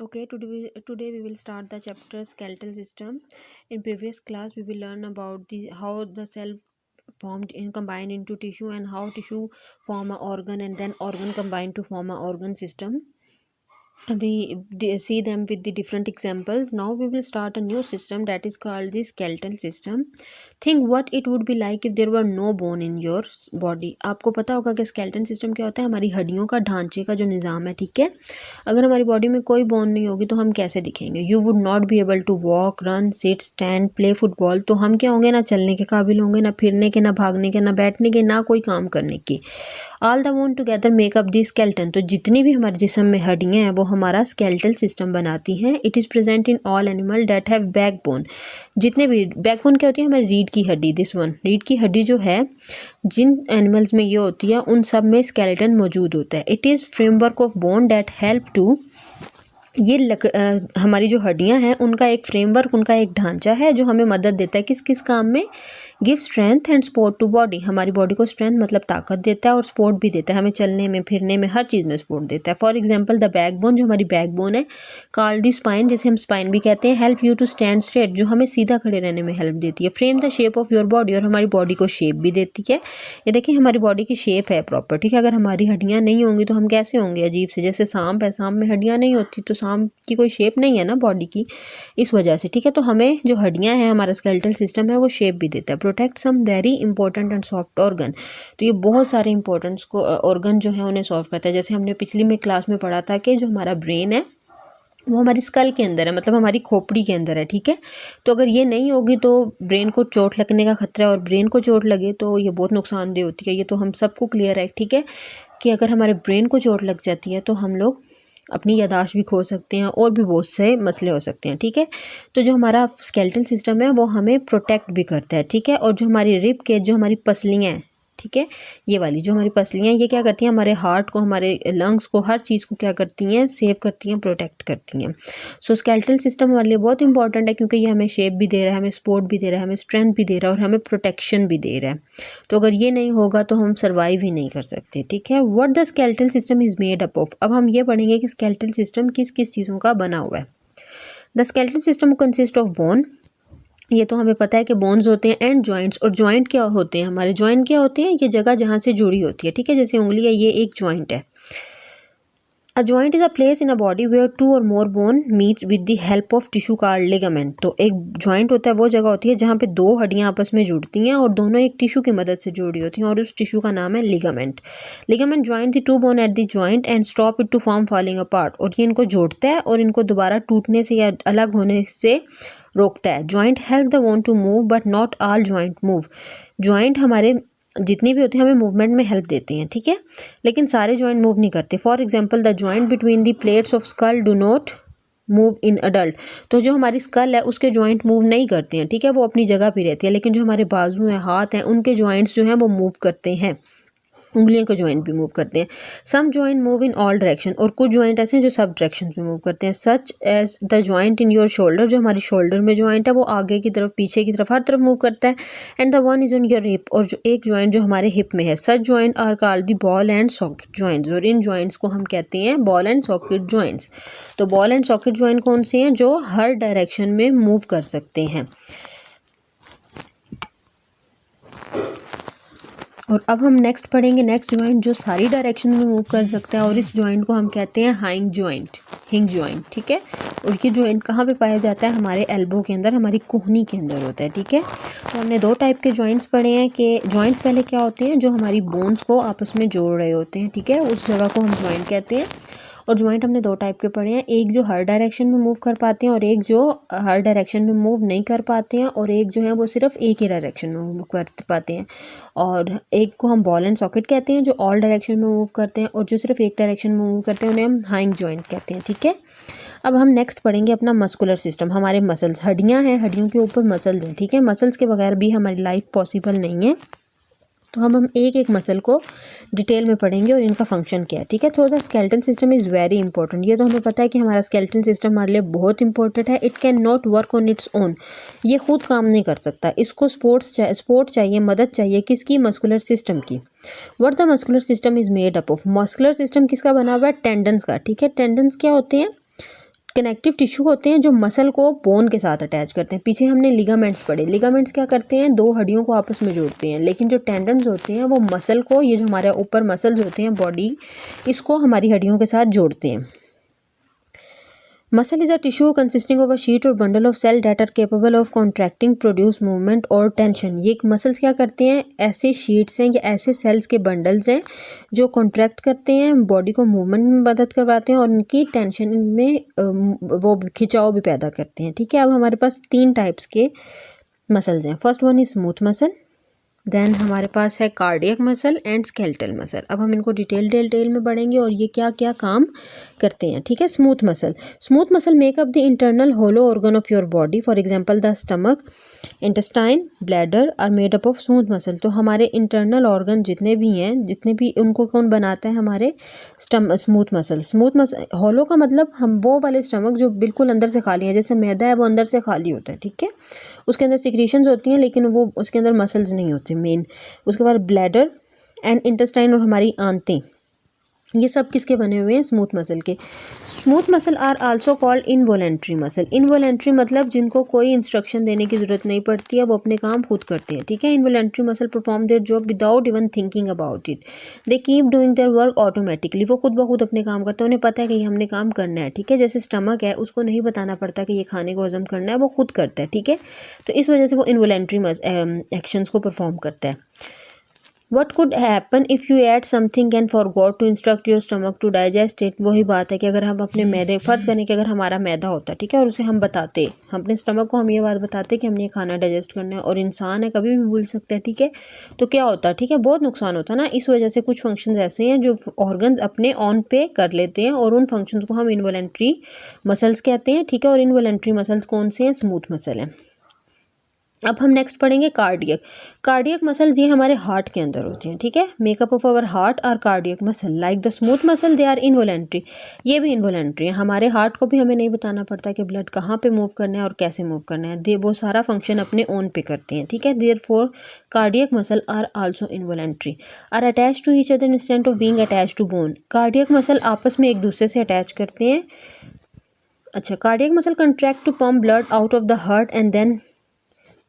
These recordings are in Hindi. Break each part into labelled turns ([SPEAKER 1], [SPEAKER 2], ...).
[SPEAKER 1] Okay, today we will start the chapter skeletal system. In previous class, we will learn about the how the cell formed in combined into tissue and how tissue form a organ and then organ combine to form a organ system. See them with the different examples. Now we will start a new system that is called the skeletal system. Think what it would be like if there were no bone in your body. आपको पता होगा कि skeletal system क्या होता है, हमारी हड्डियों का ढांचे का जो निज़ाम है, ठीक है। अगर हमारी बॉडी में कोई बोन नहीं होगी तो हम कैसे दिखेंगे। You would not be able to walk, run, sit, stand, play football. तो हम क्या होंगे, ना चलने के काबिल होंगे, ना फिरने के, ना भागने के, ना बैठने के, ना कोई काम करने की। All the bone together make up the skeleton. तो जितनी भी हमारे जिस्म में हड्डियाँ हैं वो हमारा स्केल्टल सिस्टम बनाती हैं। It is present in all animal that have backbone. जितने भी बैकबोन क्या होती है, हमारी रीढ़ की हड्डी, दिस वन रीढ़ की हड्डी जो है जिन एनिमल्स में ये होती है उन सब में स्केलेटन मौजूद होता है। It is framework of bone that help to. ये हमारी जो हड्डियां हैं उनका एक फ्रेमवर्क, उनका एक ढांचा है जो हमें मदद देता है किस किस काम में। Give strength and support to body. हमारी बॉडी को स्ट्रेंथ मतलब ताकत देता है और सपोर्ट भी देता है, हमें चलने में, फिरने में, हर चीज़ में सपोर्ट देता है। फॉर एग्जांपल द बैकबोन, जो हमारी बैकबोन है, कॉल्ड द स्पाइन, जिसे हम स्पाइन भी कहते हैं, help you to stand straight, जो हमें सीधा खड़े रहने में हेल्प देती है। Frame the shape of your body, और हमारी बॉडी को शेप भी देती है। ये देखिए हमारी बॉडी की शेप है प्रॉपर, ठीक है। अगर हमारी हड्डियाँ नहीं होंगी तो हम कैसे होंगे, अजीब से। जैसे सांप है, सांप में हड्डियाँ नहीं होती तो सांप की कोई शेप नहीं है ना बॉडी की, इस वजह से, ठीक है। तो हमें जो हड्डियां हैं, हमारा स्केलेटल सिस्टम है, वो शेप भी देता है। Protect some very important and soft organ. तो ये बहुत सारे इंपॉर्टेंट को ऑर्गन जो है उन्हें सॉल्व करता है। जैसे हमने पिछली में क्लास में पढ़ा था कि जो हमारा ब्रेन है वो हमारी स्कल के अंदर है, मतलब हमारी खोपड़ी के अंदर है, ठीक है। तो अगर ये नहीं होगी तो ब्रेन को चोट लगने का खतरा है, और ब्रेन को चोट लगे तो ये बहुत नुकसानदेह होती है। ये तो हम सबको क्लियर है, ठीक है, कि अगर हमारे ब्रेन को चोट लग जाती है तो हम लोग अपनी यादाश्त भी खो सकते हैं और भी बहुत से मसले हो सकते हैं, ठीक है। तो जो हमारा स्केलेटल सिस्टम है वो हमें प्रोटेक्ट भी करता है, ठीक है। और जो हमारी रिब के, जो हमारी पसलियाँ हैं, ठीक है, ये वाली जो हमारी पसलियाँ, ये क्या करती हैं, हमारे हार्ट को, हमारे लंग्स को, हर चीज़ को क्या करती हैं, सेव करती हैं, प्रोटेक्ट करती हैं। सो स्केलेटल सिस्टम हमारे लिए बहुत इंपॉर्टेंट है क्योंकि ये हमें शेप भी दे रहा है, हमें सपोर्ट भी दे रहा है, हमें स्ट्रेंथ भी दे रहा है और हमें प्रोटेक्शन भी दे रहा है। तो अगर ये नहीं होगा तो हम सर्वाइव ही नहीं कर सकते, ठीक है। What the skeletal system is made up of. अब हम ये पढ़ेंगे कि स्केलेटल सिस्टम किस किस चीज़ों का बना हुआ है। The skeletal system consist of bone, ये तो हमें पता है कि बोन्स होते हैं, एंड जॉइंट्स। और जॉइंट क्या होते हैं, हमारे जॉइंट क्या होते हैं, ये जगह जहाँ से जुड़ी होती है, ठीक है। जैसे उंगली है, ये एक जॉइंट है। A joint is a place in a body where two or more bone meet with the help of tissue called ligament. तो एक जॉइंट होता है, वो जगह होती है जहाँ पे दो हड्डियाँ आपस में जुड़ती हैं और दोनों एक टिश्यू की मदद से जुड़ी होती हैं, और उस टिश्यू का नाम है ligament. Ligament joint the two bone at the joint and stop it to form falling apart. और ये इनको जोड़ता है और इनको दोबारा टूटने से या अलग होने से रोकता है। Joint help the bone to move but not all joint move. Joint हमारे जितनी भी होती हैं हमें मूवमेंट में हेल्प देती हैं, ठीक है, लेकिन सारे जॉइंट मूव नहीं करते। For example the joint between the plates of skull do not move in adult. तो जो हमारी स्कल है उसके जॉइंट मूव नहीं करते हैं, ठीक है, वो अपनी जगह पे रहती है। लेकिन जो हमारे बाजू हैं, हाथ हैं, उनके जॉइंट्स जो हैं वो मूव करते हैं, उंगलियों के जॉइंट भी मूव करते हैं। Some joint move in all direction, और कुछ जॉइंट ऐसे हैं जो सब डायरेक्शन में मूव करते हैं। Such as the joint in your shoulder, जो हमारी शोल्डर में जॉइंट है वो आगे की तरफ, पीछे की तरफ, हर तरफ मूव करता है। And the one is on your hip, और जो एक जॉइंट जो हमारे हिप में है। Such joint are called the ball and socket joints, और इन जॉइंट्स को हम कहते हैं बॉल एंड सॉकेट जॉइंट्स। तो बॉल एंड सॉकेट जॉइंट कौन से हैं, जो हर डायरेक्शन में मूव कर सकते हैं। और अब हम नेक्स्ट पढ़ेंगे नेक्स्ट जॉइंट जो सारी डायरेक्शन में मूव कर सकता है, और इस जॉइंट को हम कहते हैं हाइंग जॉइंट, हिंग जॉइंट, ठीक है। और ये जॉइंट कहाँ पे पाया जाता है, हमारे एल्बो के अंदर, हमारी कोहनी के अंदर होता है, ठीक है। तो हमने दो टाइप के जॉइंट्स पढ़े हैं कि जॉइंट्स पहले क्या होते हैं, जो हमारी बोन्स को आपस में जोड़ रहे होते हैं, ठीक है, उस जगह को हम जॉइंट कहते हैं। और जॉइंट हमने दो टाइप के पढ़े हैं, एक जो हर डायरेक्शन में मूव कर पाते हैं और एक जो हर डायरेक्शन में मूव नहीं कर पाते हैं, और एक जो है वो सिर्फ एक ही डायरेक्शन में मूव कर पाते हैं। और एक को हम बॉल एंड सॉकेट कहते हैं जो ऑल डायरेक्शन में मूव करते हैं, और जो सिर्फ एक डायरेक्शन में मूव करते हैं उन्हें हम हाइंग जॉइंट कहते हैं, ठीक है। अब हम नेक्स्ट पढ़ेंगे अपना मस्कुलर सिस्टम। हमारे मसल्स, हड्डियाँ हैं, हड्डियों के ऊपर मसल्स हैं, ठीक है। मसल्स के बगैर भी हमारी लाइफ पॉसिबल नहीं है। तो हम एक एक मसल को डिटेल में पढ़ेंगे और इनका फंक्शन क्या है, ठीक है। तो the skeleton system is very important. ये तो हमें पता है कि हमारा स्केलेटन सिस्टम हमारे लिए बहुत इंपॉर्टेंट है। It can not work on its own, ये खुद काम नहीं कर सकता, इसको सपोर्ट चाहिए, मदद चाहिए, किसकी, मस्कुलर सिस्टम की। What the muscular system is made up of. Muscular system किसका बना हुआ है, टेंडन्स का, ठीक है। टेंडन्स क्या होते हैं, कनेक्टिव टिश्यू होते हैं जो मसल को बोन के साथ अटैच करते हैं। पीछे हमने लिगामेंट्स पढ़े। लिगामेंट्स क्या करते हैं, दो हड्डियों को आपस में जोड़ते हैं, लेकिन जो टेंडन्स होते हैं वो मसल को, ये जो हमारे ऊपर मसल्स होते हैं बॉडी, इसको हमारी हड्डियों के साथ जोड़ते हैं। Muscle is a tissue consisting of a sheet or bundle of cell that are capable of contracting, produce movement or tension. ये मसल्स क्या करते हैं, ऐसे शीट्स हैं या ऐसे सेल्स के बंडल्स हैं जो कॉन्ट्रैक्ट करते हैं, बॉडी को मूवमेंट में मदद करवाते हैं और उनकी टेंशन में वो खिंचाव भी पैदा करते हैं। ठीक है, अब हमारे पास 3 टाइप्स के मसल्स हैं। First one is smooth muscle, then हमारे पास है cardiac muscle and skeletal muscle. अब हम इनको डिटेल में पढ़ेंगे और ये क्या क्या काम करते हैं। ठीक है, smooth muscle make up the internal hollow organ of your body. For example the stomach, intestine, bladder are made up of smooth muscle. तो हमारे इंटरनल ऑर्गन जितने भी उनको कौन बनाता है, हमारे स्मूथ मसल। होलो का मतलब हम वो वाले स्टमक जो बिल्कुल अंदर से खाली है, जैसे मैदा है वो अंदर से खाली होता है। ठीक है, उसके अंदर सिक्रीशंस होती हैं लेकिन वो उसके अंदर मसल्स नहीं होते मेन। उसके बाद ब्लैडर एंड इंटेस्टाइन और हमारी आंतें, ये सब किसके बने हुए हैं, स्मूथ मसल के। Smooth muscle are also called involuntary muscle. Involuntary मतलब जिनको कोई इंस्ट्रक्शन देने की जरूरत नहीं पड़ती है, वो अपने काम खुद करते हैं। ठीक है, involuntary muscle perform their job without even thinking about it. They keep doing their work automatically. वो खुद ब खुद अपने काम करते हैं, उन्हें पता है कि ये हमने काम करना है। ठीक है, जैसे स्टमक है, उसको नहीं बताना पड़ता कि ये खाने को हजम करना है, वो खुद करता है। ठीक है, तो इस वजह से वो इनवॉलेंट्री एक्शंस को परफॉर्म करता है। What could happen if you ate something and forgot to instruct your stomach to digest it? वही बात है कि अगर हम अपने मैदे, फ़र्ज़ करें कि अगर हमारा मैदा होता है, ठीक है, और उसे हम बताते, हम अपने स्टमक को हम ये बात बताते कि हमने ये खाना डाइजेस्ट करना है, और इंसान है कभी भी भूल सकता है। ठीक है, तो क्या होता है, ठीक है, बहुत नुकसान होता है ना। इस वजह से कुछ फंक्शंस ऐसे हैं जो ऑर्गन्स अपने ऑन पे कर लेते हैं, और उन फंक्शंस को हम इनवॉलेंट्री मसल्स कहते हैं। ठीक है, और इनवॉलेंट्री मसल्स कौन से हैं, स्मूथ मसल हैं। अब हम नेक्स्ट पढ़ेंगे कार्डियक मसल्स। ये हमारे हार्ट के अंदर होते हैं। ठीक है, make up of our heart are cardiac muscle. Like the smooth muscle they are involuntary. ये भी इनवॉलेंट्री है। हमारे हार्ट को भी हमें नहीं बताना पड़ता कि ब्लड कहाँ पे मूव करना है और कैसे मूव करना है, वो सारा फंक्शन अपने ओन पे करते हैं। ठीक है, therefore cardiac muscle are also involuntary, are attach to each other instead of being attach to bone. Cardiac muscle आपस में एक दूसरे से अटैच करते हैं। अच्छा, cardiac muscle contract to pump blood out of the heart and then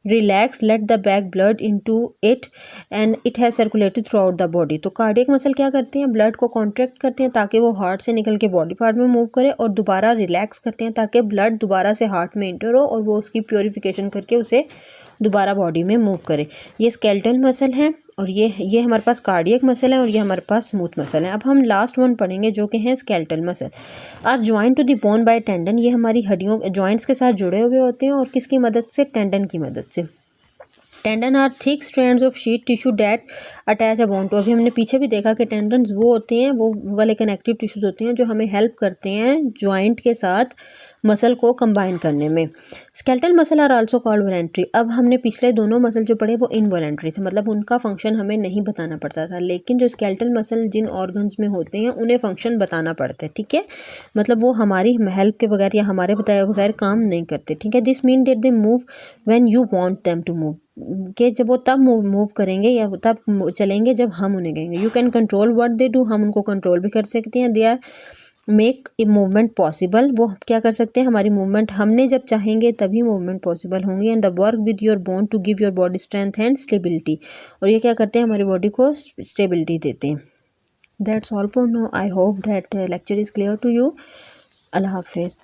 [SPEAKER 1] relax, let the back blood into it and it has circulated throughout the body. तो कार्डियक मसल क्या करते हैं, ब्लड को कॉन्ट्रैक्ट करते हैं ताकि वो हार्ट से निकल के बॉडी पार्ट में मूव करे, और दोबारा रिलैक्स करते हैं ताकि ब्लड दोबारा से हार्ट में इंटर हो और वो उसकी प्योरीफिकेशन करके उसे दोबारा बॉडी में मूव करे। ये स्केलेटल मसल है, और ये हमारे पास कार्डियक मसल है, और ये हमारे पास स्मूथ मसल है। अब हम लास्ट वन पढ़ेंगे जो कि हैं skeletal muscle. Are joint to the bone by tendon. ये हमारी हड्डियों जॉइंट्स के साथ जुड़े हुए होते हैं, और किसकी मदद से, टेंडन की मदद से। Tendon are thick strands of sheet tissue that attach a bone to. अभी हमने पीछे भी देखा कि टेंडन्स वो होते हैं, वो वाले कनेक्टिव टिश्यूज होते हैं जो हमें हेल्प करते हैं जॉइंट के साथ मसल को कंबाइन करने में। Skeletal muscle are also called voluntary. अब हमने पिछले दोनों मसल जो पढ़े वो इनवॉलेंट्री थे, मतलब उनका फंक्शन हमें नहीं बताना पड़ता था, लेकिन जो स्केलेटल मसल जिन ऑर्गन्स में होते हैं उन्हें फंक्शन बताना पड़ता है। ठीक है, मतलब वो हमारी हेल्प के बगैर या हमारे बताए बगैर काम नहीं करते। ठीक है, this mean that they move when you want them to move, कि जब वो तब मूव करेंगे या तब चलेंगे जब हम उन्हें कहेंगे। You can control what they do, हम उनको कंट्रोल भी कर सकते हैं। They are make a movement possible, वो क्या कर सकते हैं, हमारी मूवमेंट हमने जब चाहेंगे तभी मूवमेंट पॉसिबल होंगी। And the work with your bone to give your body strength and stability, और ये क्या करते हैं, हमारी बॉडी को स्टेबिलिटी देते हैं। That's all for now. I hope that lecture is clear to you. अल्लाह हाफिज़।